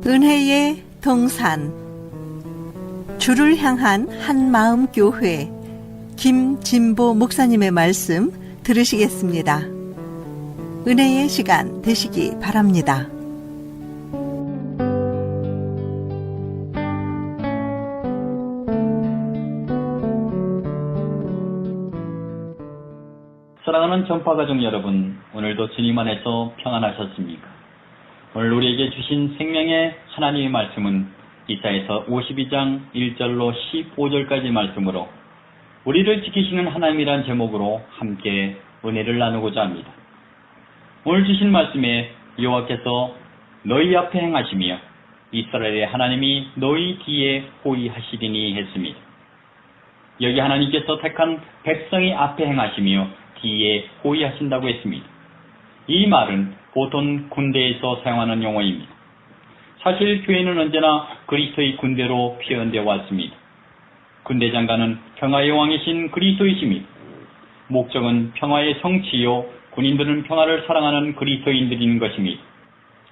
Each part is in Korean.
은혜의 동산 주를 향한 한마음 교회 김진보 목사님의 말씀 들으시겠습니다. 은혜의 시간 되시기 바랍니다. 사랑하는 전파가족 여러분, 오늘도 주님 안에서 평안하셨습니까? 오늘 우리에게 주신 생명의 하나님의 말씀은 이사야서 52장 1절로 15절까지 말씀으로 우리를 지키시는 하나님이란 제목으로 함께 은혜를 나누고자 합니다. 오늘 주신 말씀에 여호와께서 너희 앞에 행하시며 이스라엘의 하나님이 너희 뒤에 호위하시리니 했습니다. 여기 하나님께서 택한 백성이 앞에 행하시며 뒤에 호위하신다고 했습니다. 이 말은 보통 군대에서 사용하는 용어입니다. 사실 교회는 언제나 그리스도의 군대로 표현되어 왔습니다. 군대 장관은 평화의 왕이신 그리스도이십니다. 목적은 평화의 성취요, 군인들은 평화를 사랑하는 그리스도인들인 것입니다.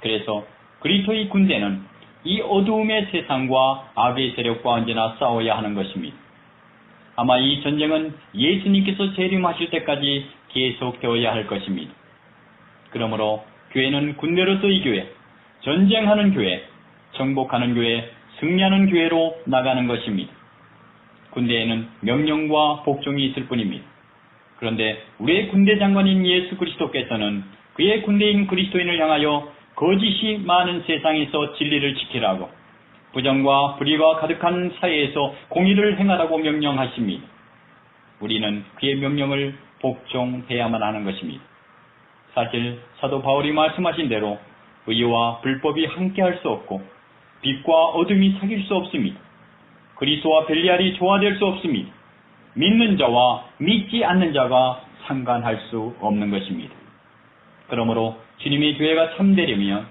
그래서 그리스도의 군대는 이 어두움의 세상과 악의 세력과 언제나 싸워야 하는 것입니다. 아마 이 전쟁은 예수님께서 재림하실 때까지 계속되어야 할 것입니다. 그러므로 교회는 군대로서 이 교회, 전쟁하는 교회, 정복하는 교회, 승리하는 교회로 나가는 것입니다. 군대에는 명령과 복종이 있을 뿐입니다. 그런데 우리의 군대 장관인 예수 그리스도께서는 그의 군대인 그리스도인을 향하여 거짓이 많은 세상에서 진리를 지키라고, 부정과 불의가 가득한 사회에서 공의를 행하라고 명령하십니다. 우리는 그의 명령을 복종해야만 하는 것입니다. 사실 사도 바울이 말씀하신 대로 의와 불법이 함께할 수 없고 빛과 어둠이 사귈 수 없습니다. 그리스도와 벨리알이 조화될 수 없습니다. 믿는 자와 믿지 않는 자가 상관할 수 없는 것입니다. 그러므로 주님의 교회가 참되려면,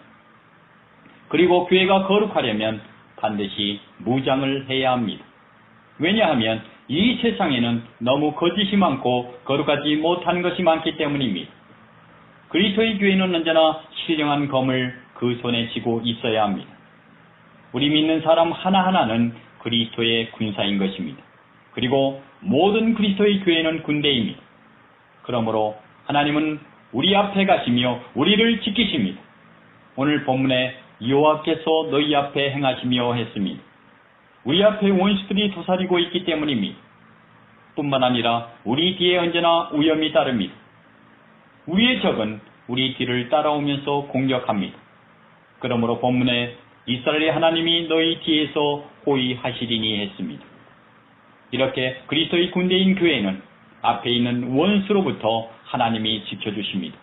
그리고 교회가 거룩하려면 반드시 무장을 해야 합니다. 왜냐하면 이 세상에는 너무 거짓이 많고 거룩하지 못한 것이 많기 때문입니다. 그리스도의 교회는 언제나 신령한 검을 그 손에 쥐고 있어야 합니다. 우리 믿는 사람 하나하나는 그리스도의 군사인 것입니다. 그리고 모든 그리스도의 교회는 군대입니다. 그러므로 하나님은 우리 앞에 가시며 우리를 지키십니다. 오늘 본문에 여호와께서 너희 앞에 행하시며 했습니다. 우리 앞에 원수들이 도사리고 있기 때문입니다. 뿐만 아니라 우리 뒤에 언제나 위험이 따릅니다. 우리의 적은 우리 뒤를 따라오면서 공격합니다. 그러므로 본문에 이스라엘의 하나님이 너희 뒤에서 호위하시리니 했습니다. 이렇게 그리스도의 군대인 교회는 앞에 있는 원수로부터 하나님이 지켜주십니다.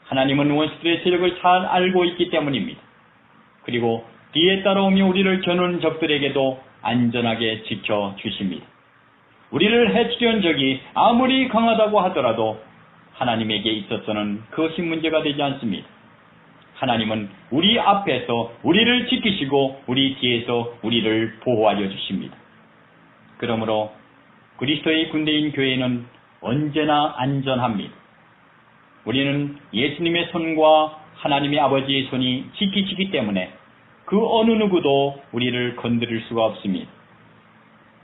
하나님은 원수들의 세력을 잘 알고 있기 때문입니다. 그리고 뒤에 따라오며 우리를 겨누는 적들에게도 안전하게 지켜주십니다. 우리를 해치려는 적이 아무리 강하다고 하더라도 하나님에게 있어서는 그것이 문제가 되지 않습니다. 하나님은 우리 앞에서 우리를 지키시고 우리 뒤에서 우리를 보호하여 주십니다. 그러므로 그리스도의 군대인 교회는 언제나 안전합니다. 우리는 예수님의 손과 하나님의 아버지의 손이 지키시기 때문에 그 어느 누구도 우리를 건드릴 수가 없습니다.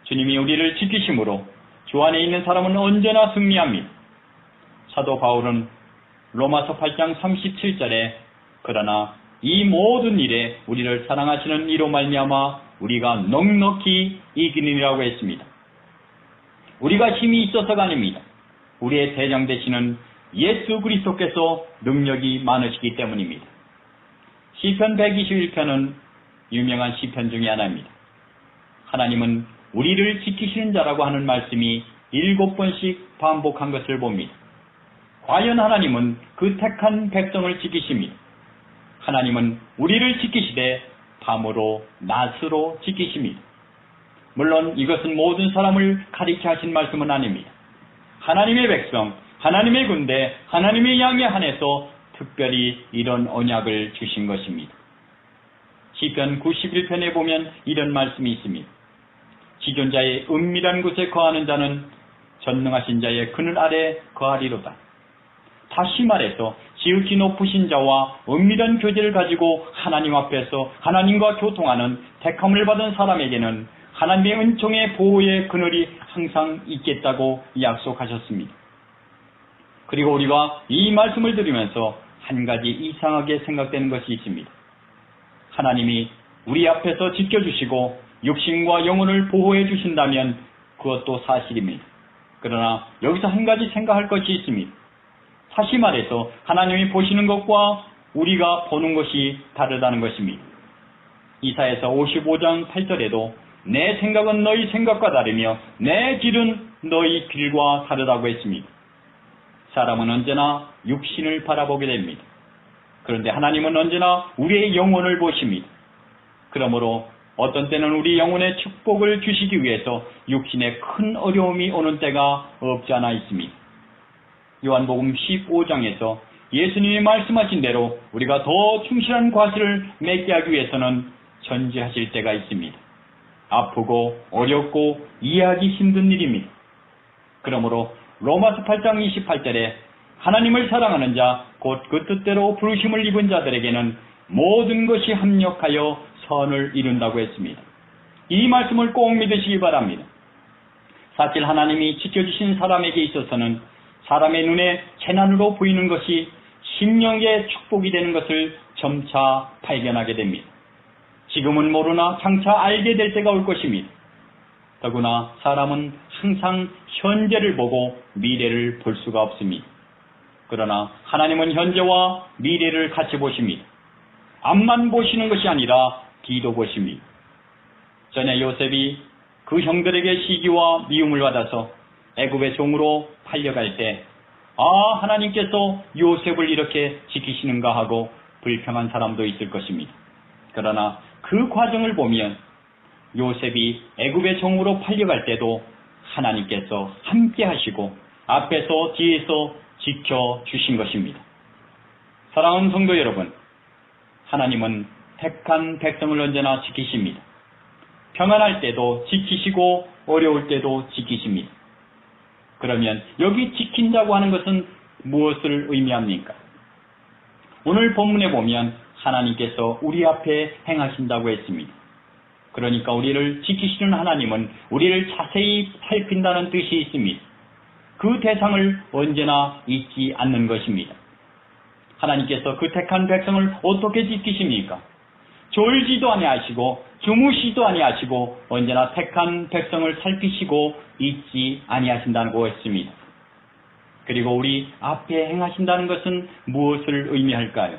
주님이 우리를 지키심으로 주 안에 있는 사람은 언제나 승리합니다. 사도 바울은 로마서 8장 37절에 그러나 이 모든 일에 우리를 사랑하시는 이로 말미암아 우리가 넉넉히 이기느니라고 했습니다. 우리가 힘이 있어서가 아닙니다. 우리의 대장 되시는 예수 그리스도께서 능력이 많으시기 때문입니다. 시편 121편은 유명한 시편 중에 하나입니다. 하나님은 우리를 지키시는 자라고 하는 말씀이 7번씩 반복한 것을 봅니다. 과연 하나님은 그 택한 백성을 지키십니다. 하나님은 우리를 지키시되 밤으로 낮으로 지키십니다. 물론 이것은 모든 사람을 가리켜 하신 말씀은 아닙니다. 하나님의 백성, 하나님의 군대, 하나님의 양에 한해서 특별히 이런 언약을 주신 것입니다. 시편 91편에 보면 이런 말씀이 있습니다. 지존자의 은밀한 곳에 거하는 자는 전능하신 자의 그늘 아래 거하리로다. 다시 말해서 지극히 높으신 자와 은밀한 교제를 가지고 하나님 앞에서 하나님과 교통하는 택함을 받은 사람에게는 하나님의 은총의 보호의 그늘이 항상 있겠다고 약속하셨습니다. 그리고 우리가 이 말씀을 들으면서 한 가지 이상하게 생각되는 것이 있습니다. 하나님이 우리 앞에서 지켜주시고 육신과 영혼을 보호해 주신다면 그것도 사실입니다. 그러나 여기서 한 가지 생각할 것이 있습니다. 다시 말해서 하나님이 보시는 것과 우리가 보는 것이 다르다는 것입니다. 이사야서 55장 8절에도 내 생각은 너희 생각과 다르며 내 길은 너희 길과 다르다고 했습니다. 사람은 언제나 육신을 바라보게 됩니다. 그런데 하나님은 언제나 우리의 영혼을 보십니다. 그러므로 어떤 때는 우리 영혼의 축복을 주시기 위해서 육신에 큰 어려움이 오는 때가 없지 않아 있습니다. 요한복음 15장에서 예수님이 말씀하신 대로 우리가 더 충실한 과실을 맺게 하기 위해서는 전제하실 때가 있습니다. 아프고 어렵고 이해하기 힘든 일입니다. 그러므로 로마서 8장 28절에 하나님을 사랑하는 자, 곧 그 뜻대로 부르심을 입은 자들에게는 모든 것이 합력하여 선을 이룬다고 했습니다. 이 말씀을 꼭 믿으시기 바랍니다. 사실 하나님이 지켜주신 사람에게 있어서는 사람의 눈에 재난으로 보이는 것이 심령의 축복이 되는 것을 점차 발견하게 됩니다. 지금은 모르나 장차 알게 될 때가 올 것입니다. 더구나 사람은 항상 현재를 보고 미래를 볼 수가 없습니다. 그러나 하나님은 현재와 미래를 같이 보십니다. 앞만 보시는 것이 아니라 뒤도 보십니다. 전에 요셉이 그 형들에게 시기와 미움을 받아서 애굽의 종으로 팔려갈 때 하나님께서 요셉을 이렇게 지키시는가 하고 불평한 사람도 있을 것입니다. 그러나 그 과정을 보면 요셉이 애굽의 종으로 팔려갈 때도 하나님께서 함께 하시고 앞에서 뒤에서 지켜주신 것입니다. 사랑하는 성도 여러분, 하나님은 택한 백성을 언제나 지키십니다. 평안할 때도 지키시고 어려울 때도 지키십니다. 그러면 여기 지킨다고 하는 것은 무엇을 의미합니까? 오늘 본문에 보면 하나님께서 우리 앞에 행하신다고 했습니다. 그러니까 우리를 지키시는 하나님은 우리를 자세히 살핀다는 뜻이 있습니다. 그 대상을 언제나 잊지 않는 것입니다. 하나님께서 그 택한 백성을 어떻게 지키십니까? 졸지도 아니하시고 주무시도 아니하시고 언제나 택한 백성을 살피시고 잊지 아니하신다고 했습니다. 그리고 우리 앞에 행하신다는 것은 무엇을 의미할까요?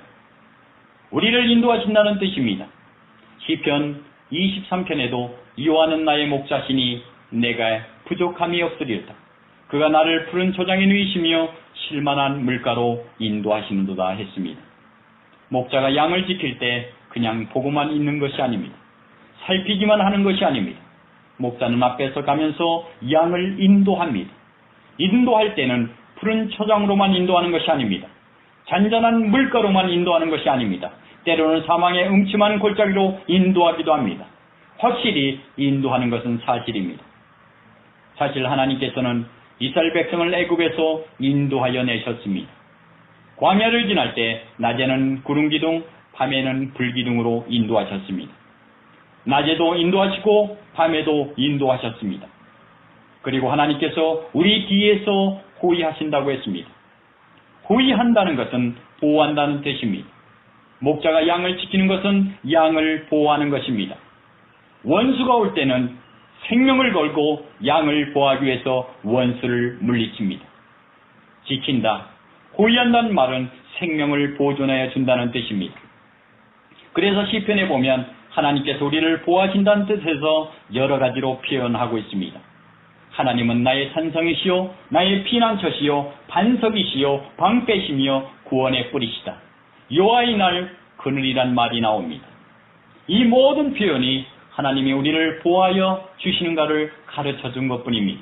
우리를 인도하신다는 뜻입니다. 시편 23편에도 여호와는 나의 목자시니 내가 부족함이 없으리로다. 그가 나를 푸른 초장에 누이시며 쉴만한 물가로 인도하시는도다 했습니다. 목자가 양을 지킬 때 그냥 보고만 있는 것이 아닙니다. 살피기만 하는 것이 아닙니다. 목자는 앞에서 가면서 양을 인도합니다. 인도할 때는 푸른 초장으로만 인도하는 것이 아닙니다. 잔잔한 물가로만 인도하는 것이 아닙니다. 때로는 사망의 음침한 골짜기로 인도하기도 합니다. 확실히 인도하는 것은 사실입니다. 사실 하나님께서는 이스라엘 백성을 애굽에서 인도하여 내셨습니다. 광야를 지날 때 낮에는 구름기둥, 밤에는 불기둥으로 인도하셨습니다. 낮에도 인도하시고 밤에도 인도하셨습니다. 그리고 하나님께서 우리 뒤에서 호위하신다고 했습니다. 호위한다는 것은 보호한다는 뜻입니다. 목자가 양을 지키는 것은 양을 보호하는 것입니다. 원수가 올 때는 생명을 걸고 양을 보호하기 위해서 원수를 물리칩니다. 지킨다, 호위한다는 말은 생명을 보존하여 준다는 뜻입니다. 그래서 시편에 보면 하나님께서 우리를 보호하신다는 뜻에서 여러 가지로 표현하고 있습니다. 하나님은 나의 산성이시요 나의 피난처시요 반석이시요 방패시며 구원의 뿌리시다. 여호와의 날 그늘이란 말이 나옵니다. 이 모든 표현이 하나님이 우리를 보호하여 주시는가를 가르쳐 준 것뿐입니다.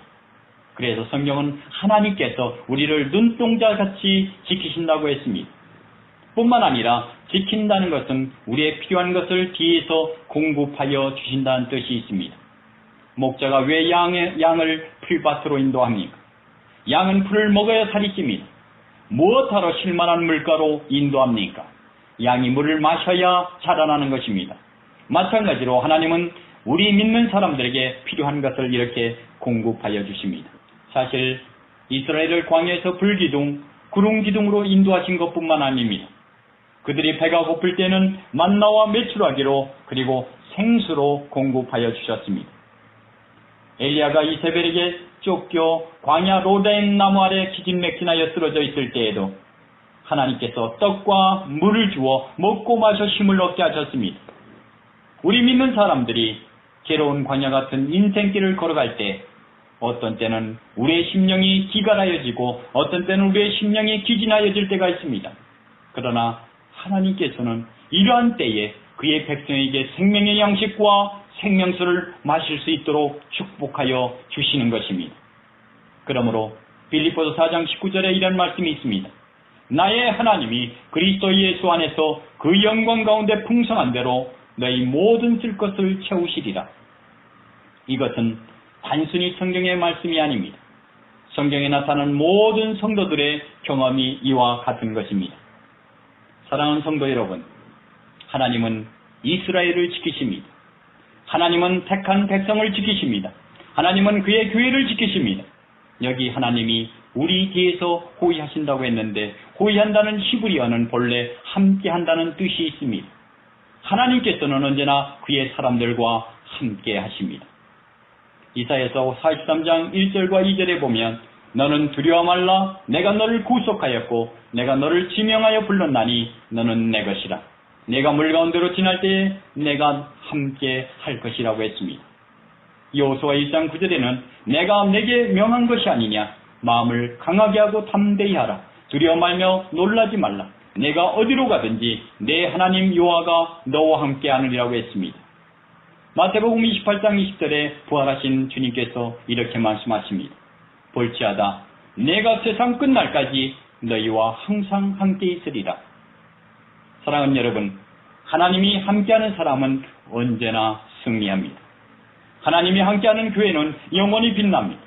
그래서 성경은 하나님께서 우리를 눈동자같이 지키신다고 했습니다. 뿐만 아니라 지킨다는 것은 우리의 필요한 것을 뒤에서 공급하여 주신다는 뜻이 있습니다. 목자가 왜 양을 풀밭으로 인도합니까? 양은 풀을 먹어야 살이 찝니다. 무엇하러 실만한 물가로 인도합니까? 양이 물을 마셔야 자라나는 것입니다. 마찬가지로 하나님은 우리 믿는 사람들에게 필요한 것을 이렇게 공급하여 주십니다. 사실 이스라엘을 광야에서 불기둥, 구름기둥으로 인도하신 것뿐만 아닙니다. 그들이 배가 고플 때는 만나와 메추라기로 그리고 생수로 공급하여 주셨습니다. 엘리야가 이세벨에게 쫓겨 광야 로다임 나무 아래 기진맥진하여 쓰러져 있을 때에도 하나님께서 떡과 물을 주어 먹고 마셔 힘을 얻게 하셨습니다. 우리 믿는 사람들이 괴로운 광야 같은 인생길을 걸어갈 때 어떤 때는 우리의 심령이 기갈하여지고 어떤 때는 우리의 심령이 기진하여질 때가 있습니다. 그러나 하나님께서는 이러한 때에 그의 백성에게 생명의 양식과 생명수를 마실 수 있도록 축복하여 주시는 것입니다. 그러므로 빌립보서 4장 19절에 이런 말씀이 있습니다. 나의 하나님이 그리스도 예수 안에서 그 영광 가운데 풍성한 대로 너희 모든 쓸 것을 채우시리라. 이것은 단순히 성경의 말씀이 아닙니다. 성경에 나타난 모든 성도들의 경험이 이와 같은 것입니다. 사랑하는 성도 여러분, 하나님은 이스라엘을 지키십니다. 하나님은 택한 백성을 지키십니다. 하나님은 그의 교회를 지키십니다. 여기 하나님이 우리 뒤에서 호위하신다고 했는데 호위한다는 히브리어는 본래 함께한다는 뜻이 있습니다. 하나님께서는 언제나 그의 사람들과 함께 하십니다. 이사야서 43장 1절과 2절에 보면 너는 두려워 말라 내가 너를 구속하였고 내가 너를 지명하여 불렀나니 너는 내 것이라. 내가 물 가운데로 지날 때에 내가 함께 할 것이라고 했습니다. 여호수아 1장 9절에는 내가 내게 명한 것이 아니냐 마음을 강하게 하고 담대히 하라. 두려워 말며 놀라지 말라. 내가 어디로 가든지 내 하나님 여호와가 너와 함께 하느니라고 했습니다. 마태복음 28장 20절에 부활하신 주님께서 이렇게 말씀하십니다. 볼지어다 내가 세상 끝날까지 너희와 항상 함께 있으리라. 사랑하는 여러분, 하나님이 함께하는 사람은 언제나 승리합니다. 하나님이 함께하는 교회는 영원히 빛납니다.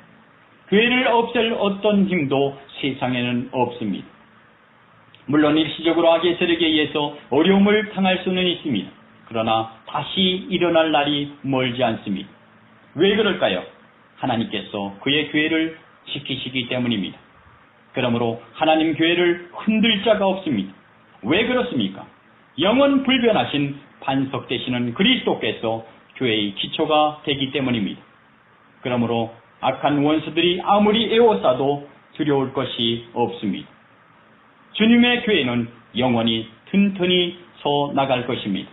교회를 없앨 어떤 힘도 세상에는 없습니다. 물론 일시적으로 악의 세력에 의해서 어려움을 당할 수는 있습니다. 그러나 다시 일어날 날이 멀지 않습니다. 왜 그럴까요? 하나님께서 그의 교회를 지키시기 때문입니다. 그러므로 하나님 교회를 흔들 자가 없습니다. 왜 그렇습니까? 영원 불변하신 반석 되시는 그리스도께서 교회의 기초가 되기 때문입니다. 그러므로 악한 원수들이 아무리 에워싸도 두려울 것이 없습니다. 주님의 교회는 영원히 튼튼히 서 나갈 것입니다.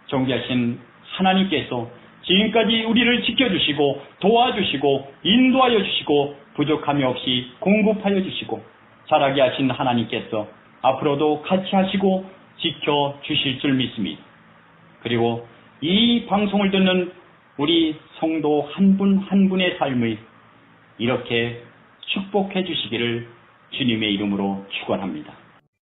존귀하신 하나님께서 지금까지 우리를 지켜주시고 도와주시고 인도하여 주시고 부족함이 없이 공급하여 주시고 자라게 하신 하나님께서 앞으로도 같이 하시고 지켜주실 줄 믿습니다. 그리고 이 방송을 듣는 우리 성도 한 분 한 분의 삶을 이렇게 축복해 주시기를 주님의 이름으로 축원합니다.